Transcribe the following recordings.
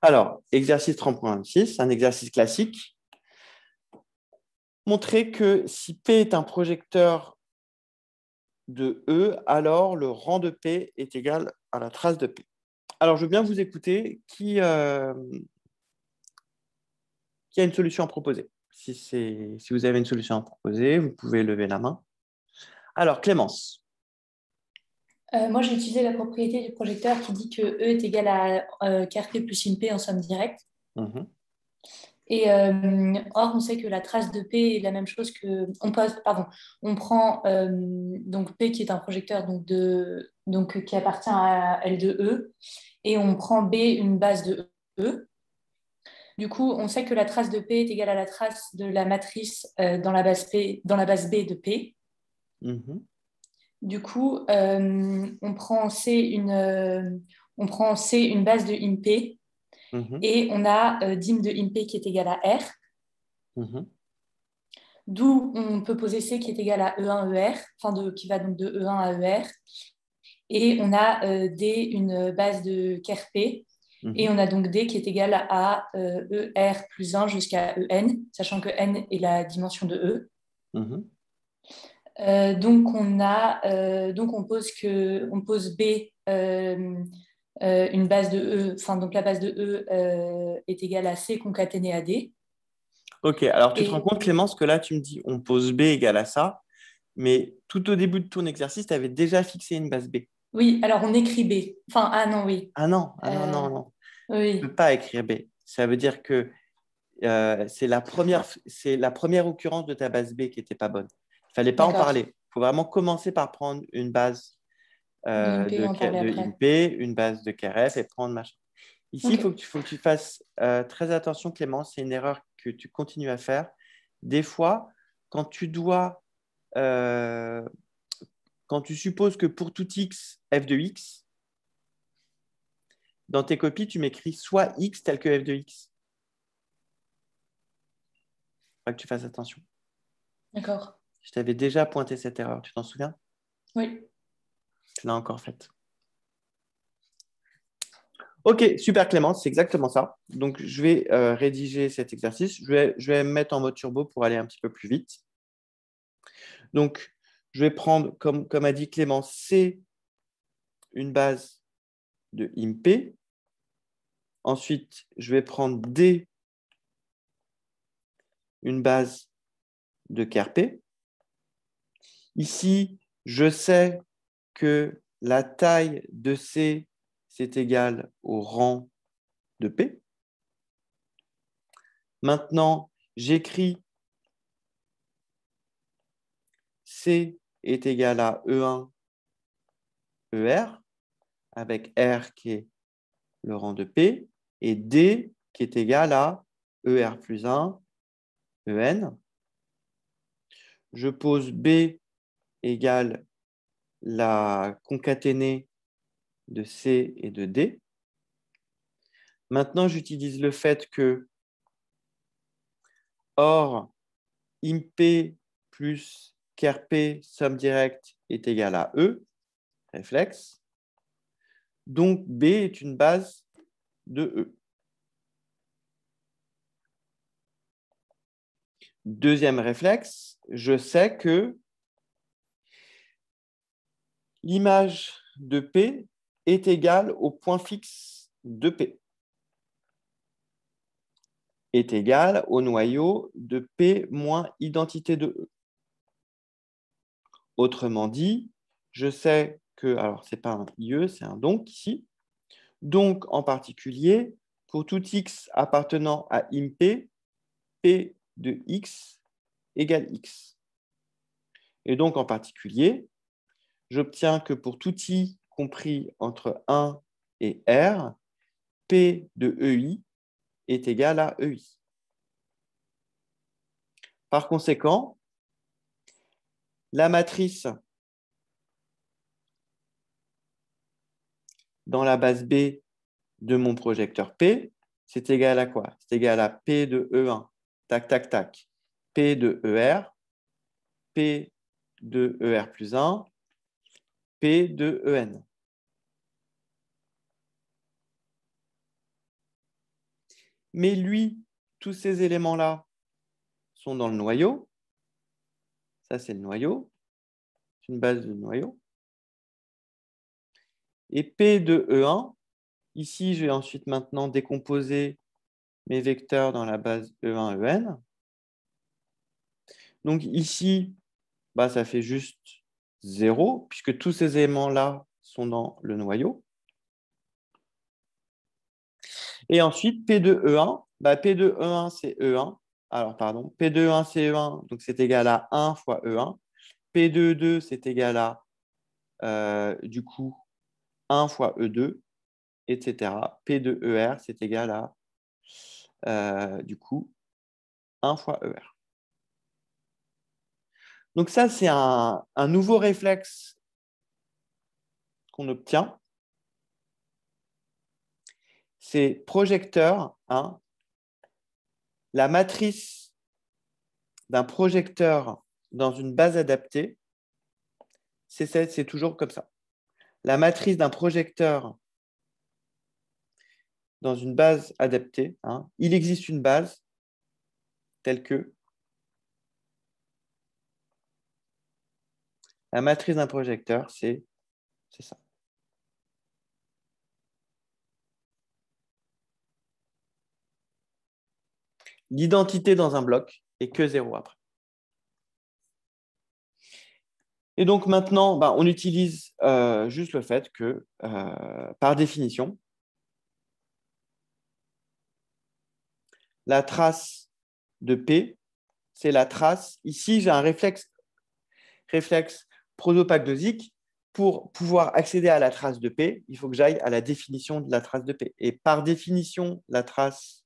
Alors, exercice 30.26, un exercice classique. Montrer que si P est un projecteur de E, alors le rang de P est égal à la trace de P. Alors, je veux bien vous écouter qui a une solution à proposer. Si vous avez une solution à proposer, vous pouvez lever la main. Alors, Clémence. Moi, j'ai utilisé la propriété du projecteur qui dit que E est égal à KRP plus une P en somme directe. Mhm. Et or, on sait que la trace de P est la même chose que. On prend donc P qui est un projecteur qui appartient à L de E, et on prend B, une base de E. Du coup, on sait que la trace de P est égale à la trace de la matrice dans la base B de P. Mhm. Du coup, on prend C une base de IMP, Mhm. et on a dim de IMP qui est égal à R. Mhm. D'où on peut poser C qui est égal à E1 ER, qui va donc de E1 à ER. Et on a D, une base de KRP. Et Mhm. on a donc D qui est égal à ER plus 1 jusqu'à EN, sachant que N est la dimension de E. Mhm. Donc on pose B une base de E, donc la base de E est égale à C concaténé à D. Ok, alors tu te rends Et compte, Clémence, que là, tu me dis on pose B égale à ça, mais tout au début de ton exercice, tu avais déjà fixé une base B. oui, alors on écrit B. Ah non, oui. Ah non, ah non, Euh, non, non. Tu ne peux oui, pas écrire B. Ça veut dire que c'est la première occurrence de ta base B qui n'était pas bonne. Il ne fallait pas en d'accord. parler. Il faut vraiment commencer par prendre une base De IMP, on va en parler de après. IMP, une base de KRF et prendre machin. Ici, il Ok. faut que tu fasses très attention, Clément. C'est une erreur que tu continues à faire. Des fois, quand tu dois, euh, quand tu supposes que pour tout x, f de x, dans tes copies, tu m'écris soit x tel que f de x. Il faut que tu fasses attention. D'accord. Je t'avais déjà pointé cette erreur, tu t'en souviens? Oui. Tu l'as encore faite. Ok, super Clément, c'est exactement ça. Donc, je vais rédiger cet exercice. Je vais me mettre en mode turbo pour aller un petit peu plus vite. Donc, je vais prendre, comme a dit Clément, C, une base de IMP. Ensuite, je vais prendre D, une base de KRP. Ici, je sais que la taille de C, c'est égal au rang de P. Maintenant, j'écris C est égal à E1, ER, avec R qui est le rang de P, et D qui est égal à ER plus 1, EN. Je pose B égale la concaténée de C et de D. Maintenant, j'utilise le fait que or IMP plus KRP somme directe est égal à E, réflexe. Donc, B est une base de E. Deuxième réflexe, je sais que l'image de P est égale au point fixe de P, est égale au noyau de P moins identité de E. Autrement dit, je sais que, alors ce n'est pas un IE, c'est un donc ici. Donc, en particulier, pour tout x appartenant à IMP, P de x égale x. Et donc, en particulier, j'obtiens que pour tout i compris entre 1 et R, P de EI est égal à EI. Par conséquent, la matrice dans la base B de mon projecteur P, c'est égal à quoi? C'est égal à P de E1, tac, tac, tac, P de ER, P de ER plus 1, P de EN. mais lui, tous ces éléments-là sont dans le noyau. Ça, c'est le noyau. C'est une base de noyau. Et P de E1, ici, je vais ensuite maintenant décomposer mes vecteurs dans la base E1, En. Donc ici, bah, ça fait juste 0, puisque tous ces éléments-là sont dans le noyau. Et ensuite, P de E1, bah, P de E1, c'est E1. Alors, pardon, P de E1, c'est E1, donc c'est égal à 1 fois E1. P de E2, c'est égal à, du coup, 1 fois E2, etc. P de ER, c'est égal à, du coup, 1 fois ER. Donc ça, c'est un nouveau réflexe qu'on obtient. C'est projecteur, hein, la matrice d'un projecteur dans une base adaptée, c'est toujours comme ça. La matrice d'un projecteur dans une base adaptée, hein, il existe une base telle que la matrice d'un projecteur, c'est ça. L'identité dans un bloc est que 0 après. Et donc maintenant, bah, on utilise juste le fait que, par définition, la trace de P, c'est la trace. Ici, j'ai un réflexe prosopagnosique. Pour pouvoir accéder à la trace de P, il faut que j'aille à la définition de la trace de P. Et par définition, la trace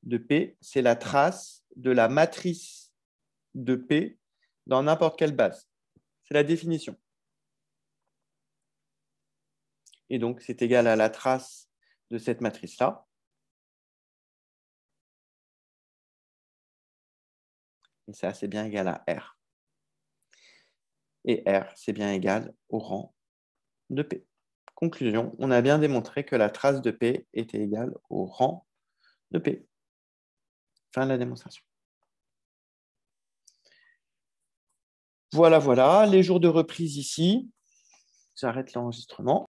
de P, c'est la trace de la matrice de P dans n'importe quelle base. C'est la définition. Et donc, c'est égal à la trace de cette matrice-là. Et ça, c'est bien égal à R. Et R, c'est bien égal au rang de P. Conclusion, on a bien démontré que la trace de P était égale au rang de P. Fin de la démonstration. Voilà, voilà, les jours de reprise ici. J'arrête l'enregistrement.